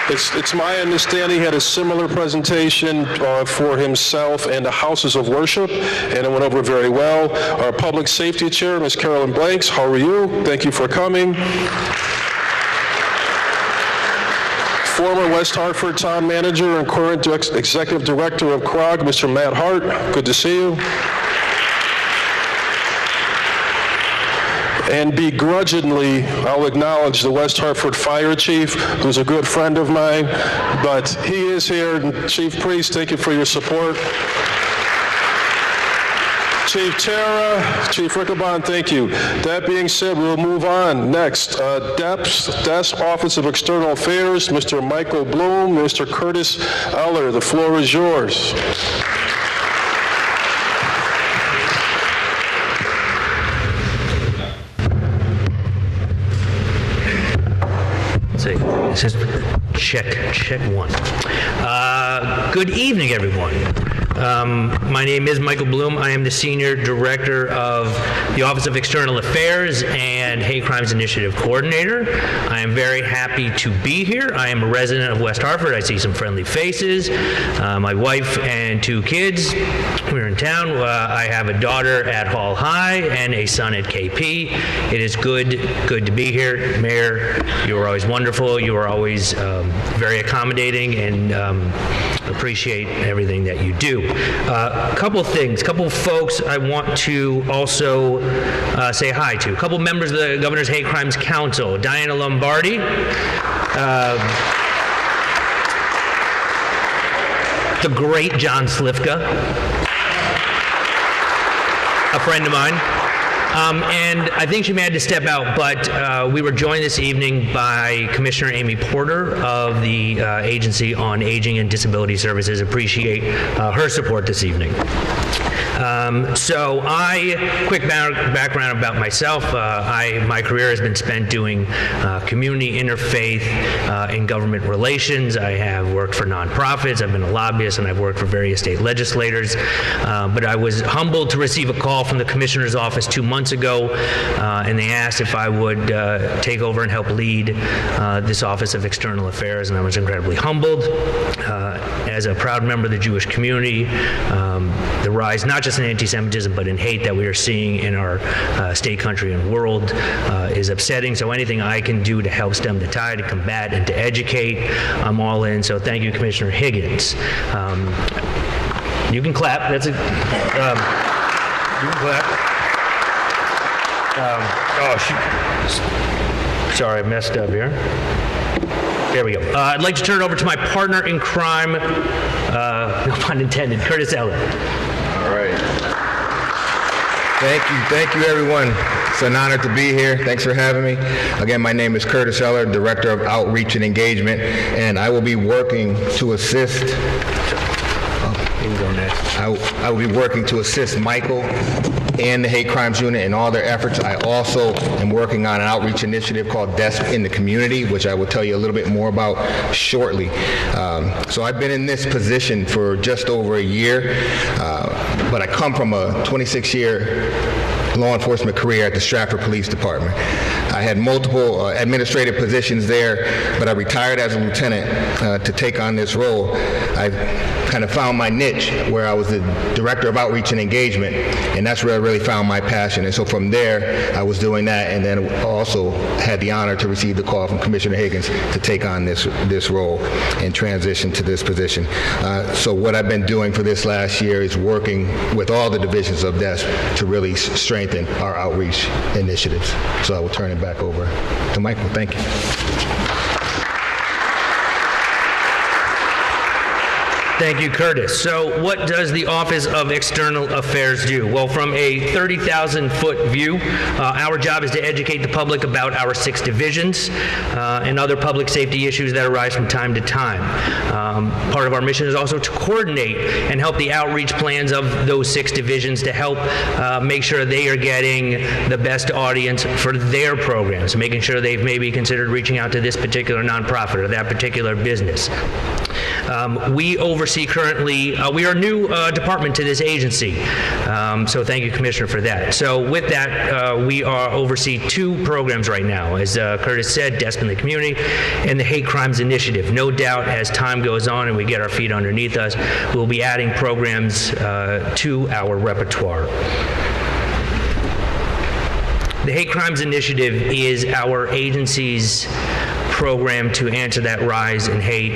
It's my understanding he had a similar presentation for himself and the houses of worship, and it went over very well. Our public safety chair, Ms. Carolyn Blanks, how are you? Thank you for coming. Former West Hartford town manager and current executive director of CROG, Mr. Matt Hart, good to see you. And begrudgingly, I'll acknowledge the West Hartford Fire Chief, who's a good friend of mine, but he is here. And Chief Priest, thank you for your support. Chief Terra, Chief Rickabon, thank you. That being said, we'll move on. Next, Desk Office of External Affairs, Mr. Michael Bloom, Mr. Curtis Eller, the floor is yours. It says check one. Good evening, everyone. My name is Michael Bloom. I am the Senior Director of the Office of External Affairs and Hate Crimes Initiative Coordinator. I am very happy to be here. I am a resident of West Hartford. I see some friendly faces. My wife and 2 kids. We're in town. I have a daughter at Hall High and a son at KP. It is good to be here. Mayor, you are always wonderful. You are always very accommodating, and appreciate everything that you do. Couple folks I want to also say hi to. A couple members of the Governor's Hate Crimes Council. Diana Lombardi. The great John Slifka. A friend of mine. And I think she may have to step out, but we were joined this evening by Commissioner Amy Porter of the Agency on Aging and Disability Services. Appreciate her support this evening. Quick background about myself. My career has been spent doing community interfaith and government relations. I have worked for nonprofits, I've been a lobbyist, and I've worked for various state legislators. But I was humbled to receive a call from the Commissioner's office 2 months ago, and they asked if I would take over and help lead this Office of External Affairs, and I was incredibly humbled. As a proud member of the Jewish community, the rise not just in anti-Semitism but in hate that we are seeing in our state, country, and world is upsetting. So anything I can do to help stem the tide, to combat, and to educate, I'm all in. So thank you, Commissioner Higgins. You can clap. That's a. You can clap. Sorry, I messed up here. There we go. I'd like to turn it over to my partner in crime, no pun intended, Curtis Eller. All right. Thank you, everyone. It's an honor to be here. Thanks for having me. Again, my name is Curtis Eller, Director of Outreach and Engagement, and I will be working to assist. You can go next. I will be working to assist Michael and the Hate Crimes Unit in all their efforts. I also am working on an outreach initiative called DESP in the Community, which I will tell you a little bit more about shortly. So I've been in this position for just over a year, but I come from a 26-year law enforcement career at the Stratford Police Department. I had multiple administrative positions there, but I retired as a lieutenant to take on this role. I kind of found my niche where I was the Director of Outreach and Engagement, and that's where I really found my passion. And so from there, I was doing that, and then also had the honor to receive the call from Commissioner Higgins to take on this role and transition to this position. So what I've been doing for this last year is working with all the divisions of DESP to really strengthen our outreach initiatives. So I will turn it back over to Michael. Thank you. Thank you, Curtis. So what does the Office of External Affairs do? Well, from a 30,000-foot view, our job is to educate the public about our 6 divisions and other public safety issues that arise from time to time. Part of our mission is also to coordinate and help the outreach plans of those 6 divisions to help make sure they are getting the best audience for their programs, making sure they've maybe considered reaching out to this particular nonprofit or that particular business. We oversee currently, we are a new department to this agency, so thank you, Commissioner, for that. So with that, we oversee 2 programs right now, as Curtis said, DESP in the Community and the Hate Crimes Initiative. No doubt, as time goes on and we get our feet underneath us, we'll be adding programs to our repertoire. The Hate Crimes Initiative is our agency's program to answer that rise in hate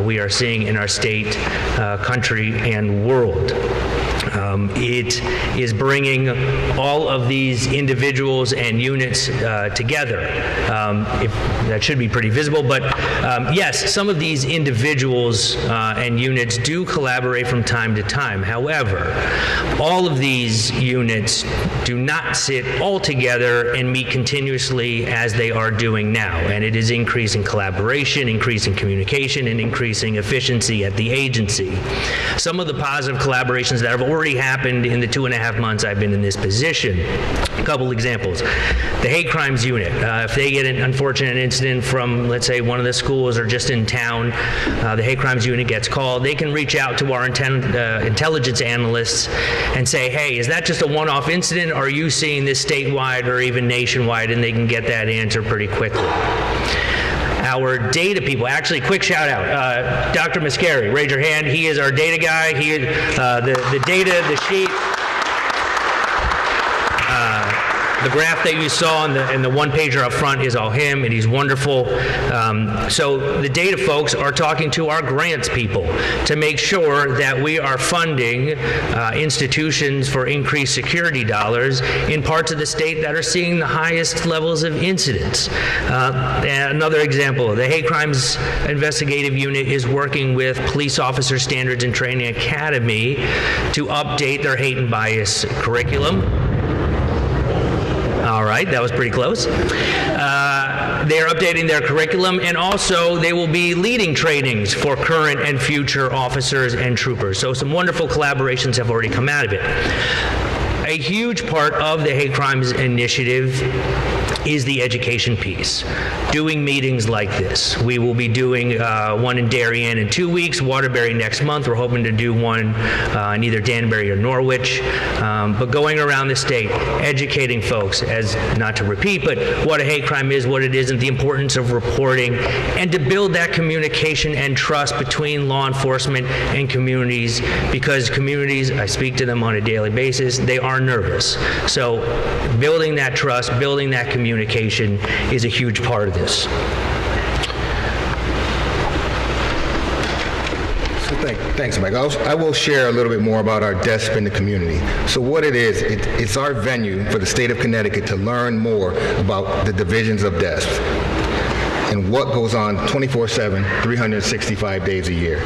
we are seeing in our state, country, and world. It is bringing all of these individuals and units together. That should be pretty visible, but yes, some of these individuals and units do collaborate from time to time. However, all of these units do not sit all together and meet continuously as they are doing now, and it is increasing collaboration, increasing communication, and increasing efficiency at the agency. Some of the positive collaborations that have already happened in the 2.5 months I've been in this position. A couple examples. The Hate Crimes Unit, if they get an unfortunate incident from, let's say, one of the schools or just in town, the Hate Crimes Unit gets called. They can reach out to our intelligence analysts and say, hey, is that just a one-off incident? Or are you seeing this statewide or even nationwide? And they can get that answer pretty quickly. Our data people, actually, quick shout out, Dr. Mascari, raise your hand. He is our data guy. He is the data, the sheet. The graph that you saw in the one-pager up front is all him, and he's wonderful. So the data folks are talking to our grants people to make sure that we are funding institutions for increased security dollars in parts of the state that are seeing the highest levels of incidents. Another example, the Hate Crimes Investigative Unit is working with Police Officer Standards and Training Academy to update their hate and bias curriculum. All right, that was pretty close. They're updating their curriculum, and also they will be leading trainings for current and future officers and troopers. So some wonderful collaborations have already come out of it. A huge part of the Hate Crimes Initiative is the education piece. Doing meetings like this. We will be doing one in Darien in 2 weeks, Waterbury next month. We're hoping to do one in either Danbury or Norwich. But going around the state, educating folks, as not to repeat, but what a hate crime is, what it isn't, the importance of reporting, and to build that communication and trust between law enforcement and communities, because communities, I speak to them on a daily basis, they are nervous. So building that trust, building that communication is a huge part of this. Thanks, Mike. I will share a little bit more about our DESP in the Community. So what it is, it's our venue for the state of Connecticut to learn more about the divisions of DESP. and what goes on 24/7, 365 days a year.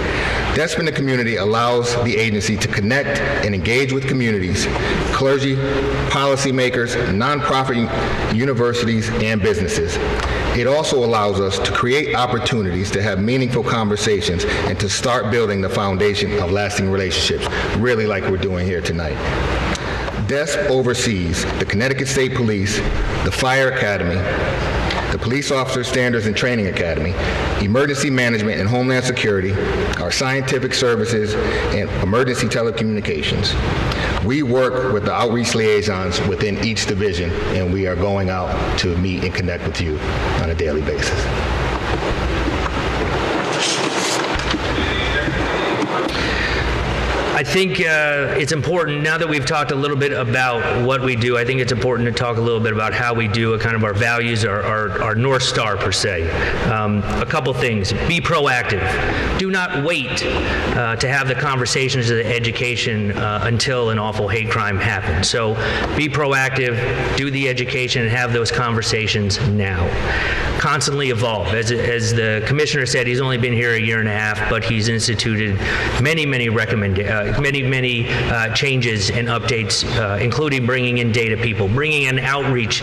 DESP in the Community allows the agency to connect and engage with communities, clergy, policymakers, nonprofit universities, and businesses. It also allows us to create opportunities to have meaningful conversations and to start building the foundation of lasting relationships, really like we're doing here tonight. DESP oversees the Connecticut State Police, the Fire Academy, the Police Officer Standards and Training Academy, Emergency Management and Homeland Security, our scientific services, and emergency telecommunications. We work with the outreach liaisons within each division, and we are going out to meet and connect with you on a daily basis. I think it's important, now that we've talked a little bit about what we do, I think it's important to talk a little bit about how we do, kind of our values, our North Star per se. A couple things. Be proactive. Do not wait to have the conversations of the education until an awful hate crime happens. So be proactive, do the education, and have those conversations now. Constantly evolve. As the commissioner said, he's only been here a year and a half, but he's instituted many changes and updates, including bringing in data people, bringing an outreach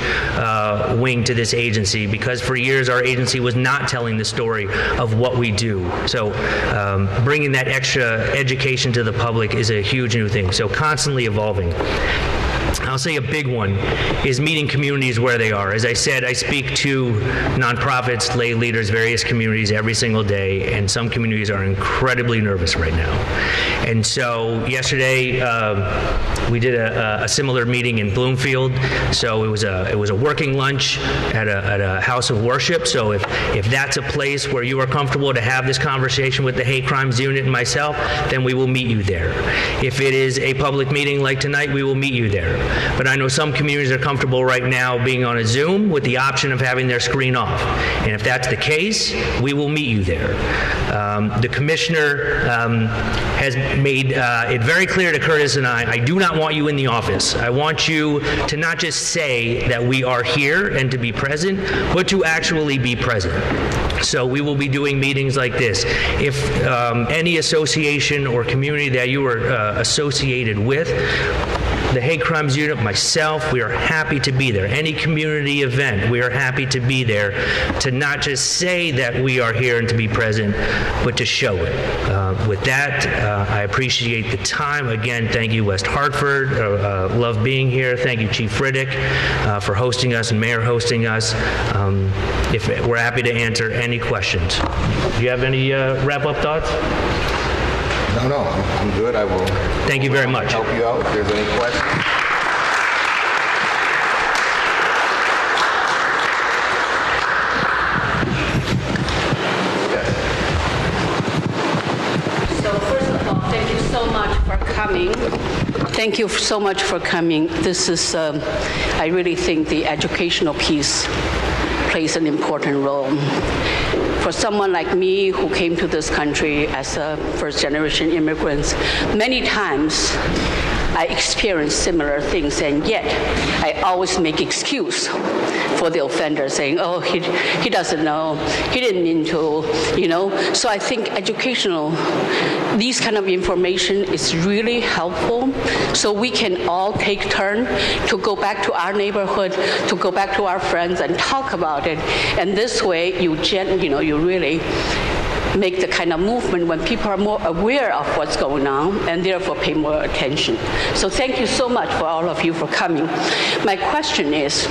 wing to this agency, because for years our agency was not telling the story of what we do. So bringing that extra education to the public is a huge new thing. So constantly evolving. I'll say a big one is meeting communities where they are. As I said, I speak to nonprofits, lay leaders, various communities every single day, and some communities are incredibly nervous right now. And so yesterday, we did a similar meeting in Bloomfield. So it was a working lunch at a house of worship. So if that's a place where you are comfortable to have this conversation with the Hate Crimes Unit and myself, then we will meet you there. If it is a public meeting like tonight, we will meet you there. But I know some communities are comfortable right now being on a Zoom with the option of having their screen off. And if that's the case, we will meet you there. The commissioner has made it very clear to Curtis and I do not want you in the office. I want you to not just say that we are here and to be present, but to actually be present. So we will be doing meetings like this. If any association or community that you are associated with, the Hate Crimes Unit, myself, we are happy to be there. Any community event, we are happy to be there, to not just say that we are here and to be present, but to show it. With that, I appreciate the time. Again, thank you, West Hartford. Love being here. Thank you, Chief Riddick, for hosting us and Mayor hosting us. We're happy to answer any questions. Do you have any wrap-up thoughts? No, I'm good. I will. Thank you very much. Help you out if there's any questions. So first of all, thank you so much for coming. Thank you so much for coming. This is, I really think the educational piece plays an important role. For someone like me who came to this country as a first-generation immigrant, many times I experienced similar things, and yet I always make excuse for the offender, saying, oh, he doesn't know, he didn't mean to, So I think educational, these kind of information is really helpful, so we can all take turn to go back to our neighborhood, to go back to our friends and talk about it. And this way, you really make the kind of movement when people are more aware of what's going on and therefore pay more attention. So thank you so much for all of you for coming. My question is,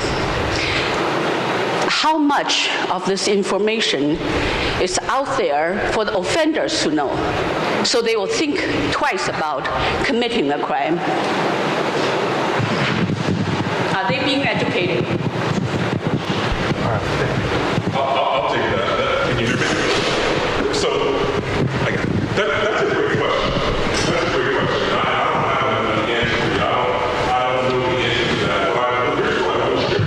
how much of this information is out there for the offenders to know, so they will think twice about committing a crime? Are they being educated? I'll take that. Can you hear me? So, that's a great question. That's a great question. I don't have an answer for you. I don't know the answer to that. But here's what I will share.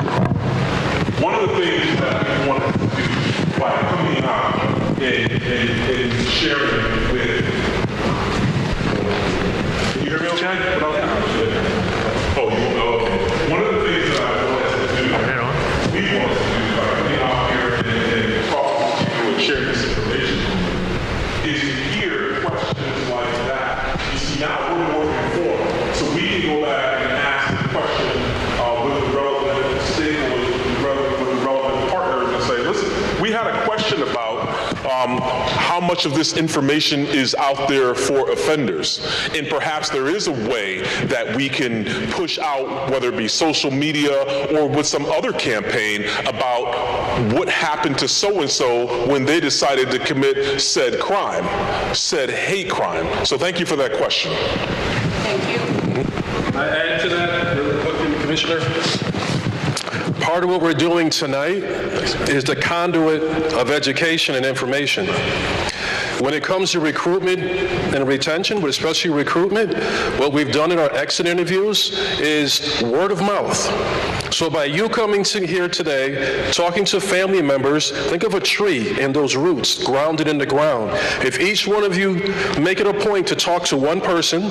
One of the things that we wanted to do by coming out and sharing with, can you hear me okay? Okay. One of the things that I wanted to do, we wanted to do by coming out here and talk question about how much of this information is out there for offenders. And perhaps there is a way that we can push out, whether it be social media or with some other campaign, about what happened to so-and-so when they decided to commit said crime, said hate crime. So thank you for that question. Thank you. Can I add to that, really quickly, Commissioner? Part of what we're doing tonight is the conduit of education and information. When it comes to recruitment and retention, but especially recruitment, what we've done in our exit interviews is word of mouth. So by you coming here today, talking to family members, think of a tree and those roots grounded in the ground. If each one of you make it a point to talk to one person,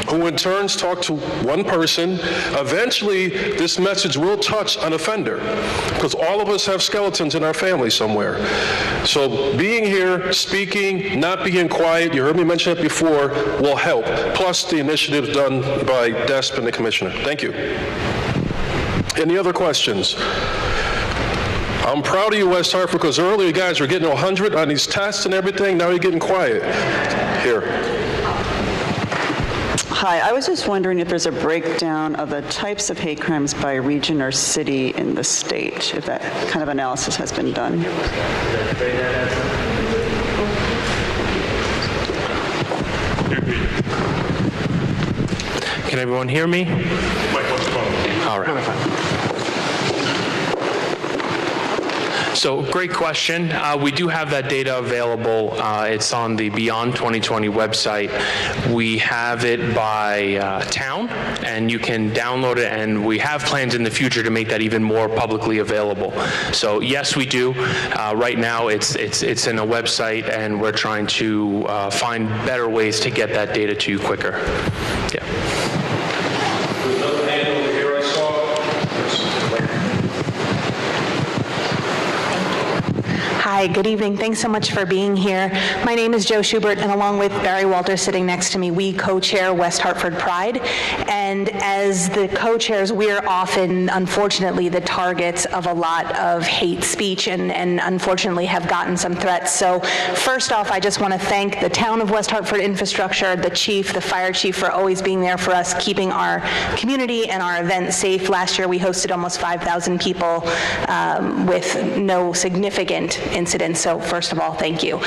who in turns talk to one person, eventually this message will touch an offender, because all of us have skeletons in our family somewhere. So being here, speaking, not being quiet, you heard me mention it before, will help. Plus the initiatives done by DESP and the Commissioner. Thank you. Any other questions? I'm proud of you, West Hartford, because earlier you guys were getting 100 on these tests and everything. Now you're getting quiet. Here. Hi, I was just wondering if there's a breakdown of the types of hate crimes by region or city in the state, if that kind of analysis has been done. Can everyone hear me? All right. So great question. We do have that data available. It's on the Beyond 2020 website. We have it by town, and you can download it, and we have plans in the future to make that even more publicly available. So yes, we do. Right now it's in a website, and we're trying to find better ways to get that data to you quicker. Yeah. Another hand over here I saw. Hi, good evening. Thanks so much for being here. My name is Joe Schubert, and along with Barry Walter sitting next to me, we co-chair West Hartford Pride. And as the co-chairs, we're often, unfortunately, the targets of a lot of hate speech and unfortunately have gotten some threats. So first off, I just want to thank the town of West Hartford infrastructure, the chief, the fire chief for always being there for us, keeping our community and our event safe. Last year, we hosted almost 5,000 people with no significant incidents. So first of all, thank you.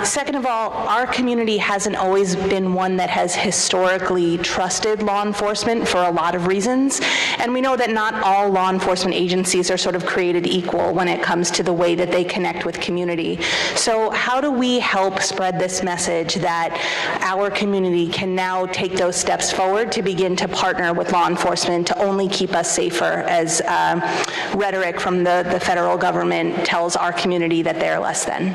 Second of all, our community hasn't always been one that has historically trusted law enforcement for a lot of reasons. And we know that not all law enforcement agencies are sort of created equal when it comes to the way that they connect with community. So how do we help spread this message that our community can now take those steps forward to begin to partner with law enforcement to only keep us safer, as rhetoric from the federal government tells our community that they're less than?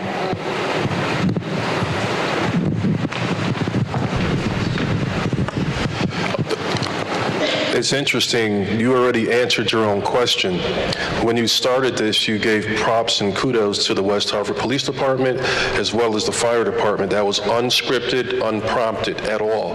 It's interesting, you already answered your own question. When you started this, you gave props and kudos to the West Hartford Police Department as well as the Fire Department. That was unscripted, unprompted at all.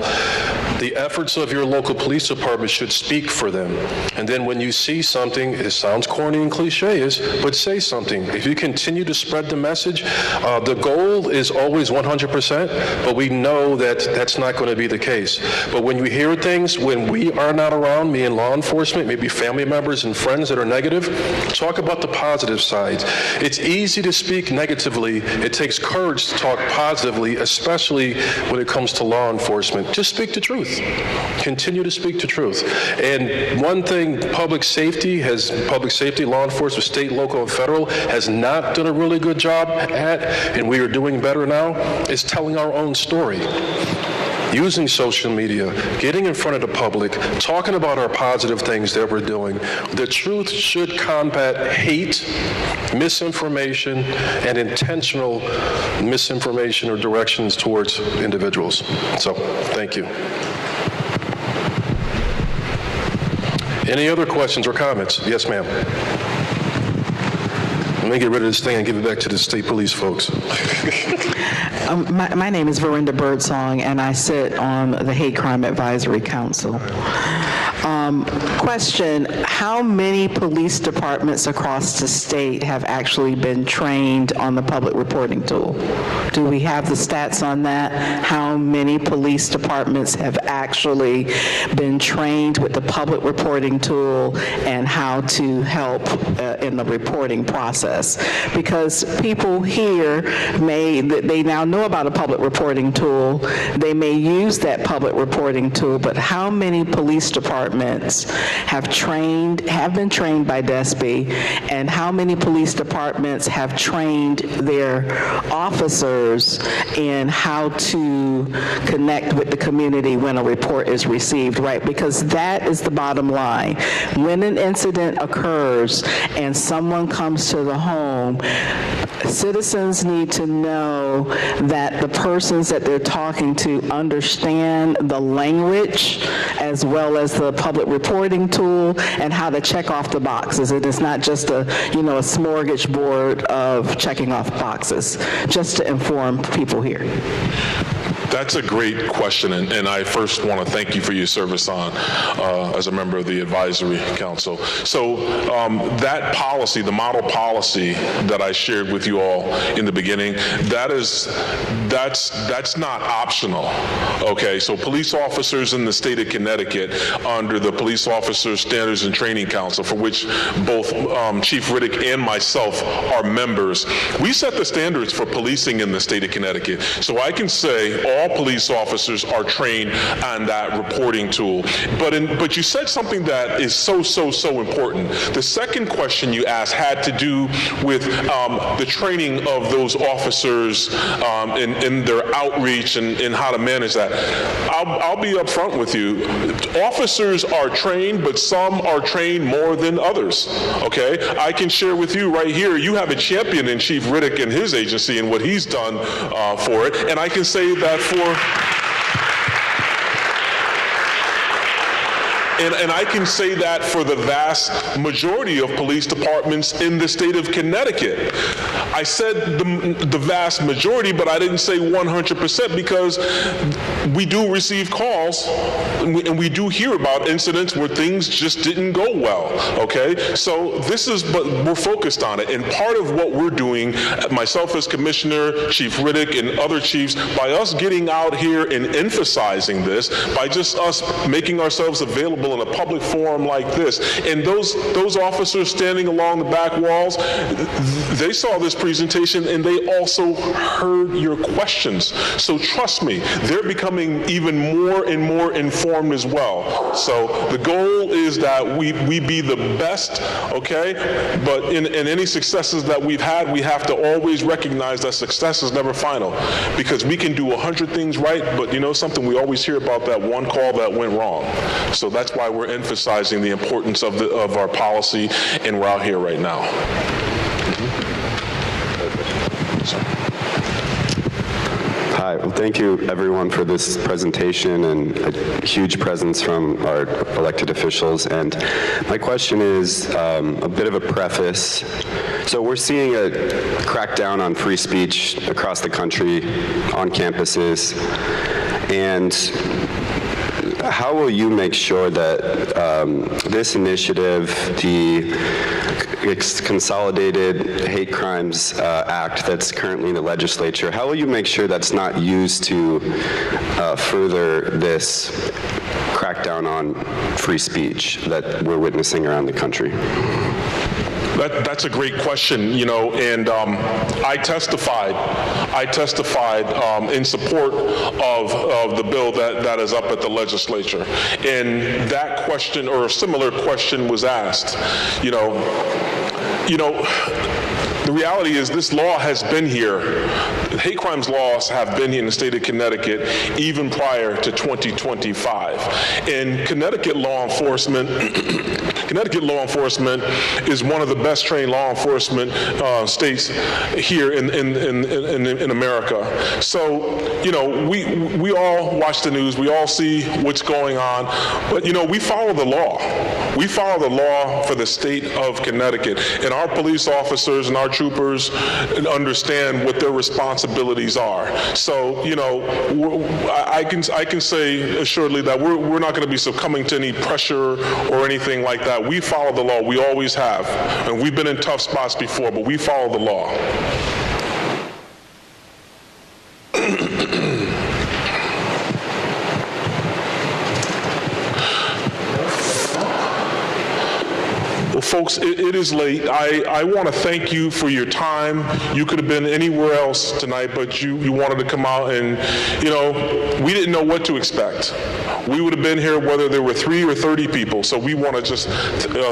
The efforts of your local police department should speak for them. And then when you see something, it sounds corny and cliche, but say something. If you continue to spread the message, the goal is always 100%, but we know that that's not going to be the case. But when you hear things, when we are not around, me and law enforcement, maybe family members and friends that are negative, talk about the positive sides. It's easy to speak negatively. It takes courage to talk positively, especially when it comes to law enforcement. Just speak the truth. Continue to speak the truth. And one thing public safety, law enforcement, state, local, and federal, has not done a really good job at, and we are doing better now, is telling our own story. Using social media, getting in front of the public, talking about our positive things that we're doing. The truth should combat hate, misinformation, and intentional misinformation or directions towards individuals. So, thank you. Any other questions or comments? Yes, ma'am. Let me get rid of this thing and give it back to the state police folks. My name is Verinda Birdsong, and I sit on the Hate Crime Advisory Council. Question, how many police departments across the state have actually been trained on the public reporting tool? Do we have the stats on that? How many police departments have actually been trained with the public reporting tool and how to help in the reporting process? Because people here they now know about a public reporting tool. They may use that public reporting tool, but how many police departments have been trained by DESPE, and how many police departments have trained their officers in how to connect with the community when a report is received, right? Because that is the bottom line. When an incident occurs and someone comes to the home, citizens need to know that the persons that they're talking to understand the language as well as the public reporting tool and how to check off the boxes. It is not just a smorgasbord of checking off boxes, just to inform people here. That's a great question, and I first want to thank you for your service as a member of the advisory council. So that policy, the model policy that I shared with you all in the beginning, that's not optional. Okay, so police officers in the state of Connecticut, under the Police Officer Standards and Training Council, for which both Chief Riddick and myself are members, we set the standards for policing in the state of Connecticut. So I can say all police officers are trained on that reporting tool. But you said something that is so important. The second question you asked had to do with the training of those officers in their outreach and how to manage that. I'll be upfront with you. Officers are trained, but some are trained more than others. Okay, I can share with you right here. You have a champion in Chief Riddick and his agency and what he's done for it, and I can say that And I can say that for the vast majority of police departments in the state of Connecticut. I said the vast majority, but I didn't say 100% because we do receive calls and we do hear about incidents where things just didn't go well, okay? So but we're focused on it. And part of what we're doing, myself as commissioner, Chief Riddick and other chiefs, by us getting out here and emphasizing this, by just us making ourselves available in a public forum like this, and those officers standing along the back walls, they saw this presentation and they also heard your questions. So trust me, they're becoming even more and more informed as well. So the goal is that we be the best, okay? But in any successes that we've had, we have to always recognize that success is never final, because we can do 100 things right, but you know something, we always hear about that one call that went wrong. So that's why we're emphasizing the importance of our policy, and we're out here right now. Hi, well, thank you everyone for this presentation and a huge presence from our elected officials. And my question is a bit of a preface. So we're seeing a crackdown on free speech across the country, on campuses, and how will you make sure that this initiative, the Consolidated Hate Crimes Act that's currently in the legislature, how will you make sure that's not used to further this crackdown on free speech that we're witnessing around the country? That's a great question, and I testified in support of the bill that is up at the legislature, and that question or a similar question was asked. The reality is this law has been here. Hate crimes laws have been here in the state of Connecticut even prior to 2025. And Connecticut law enforcement Connecticut law enforcement is one of the best trained law enforcement states here in America. So, you know, we all watch the news, we all see what's going on, but, you know, we follow the law. We follow the law for the state of Connecticut, and our police officers and our troopers understand what their responsibilities are. So, you know, I can say assuredly that we're not going to be succumbing to any pressure or anything like that. We follow the law. We always have, and we've been in tough spots before, but we follow the law. Well, folks, it is late. I want to thank you for your time. You could have been anywhere else tonight, but you wanted to come out, and, you know, we didn't know what to expect. We would have been here whether there were 3 or 30 people, so we want to just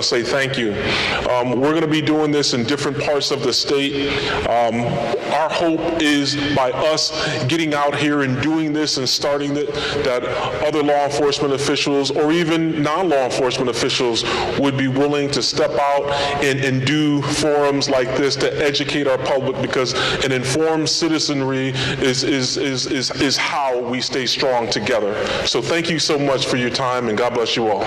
say thank you. We're going to be doing this in different parts of the state. Our hope is by us getting out here and doing this and starting that other law enforcement officials or even non-law enforcement officials would be willing to step out and do forums like this to educate our public, because an informed citizenry is how we stay strong together. So thank you so much for your time, and God bless you all.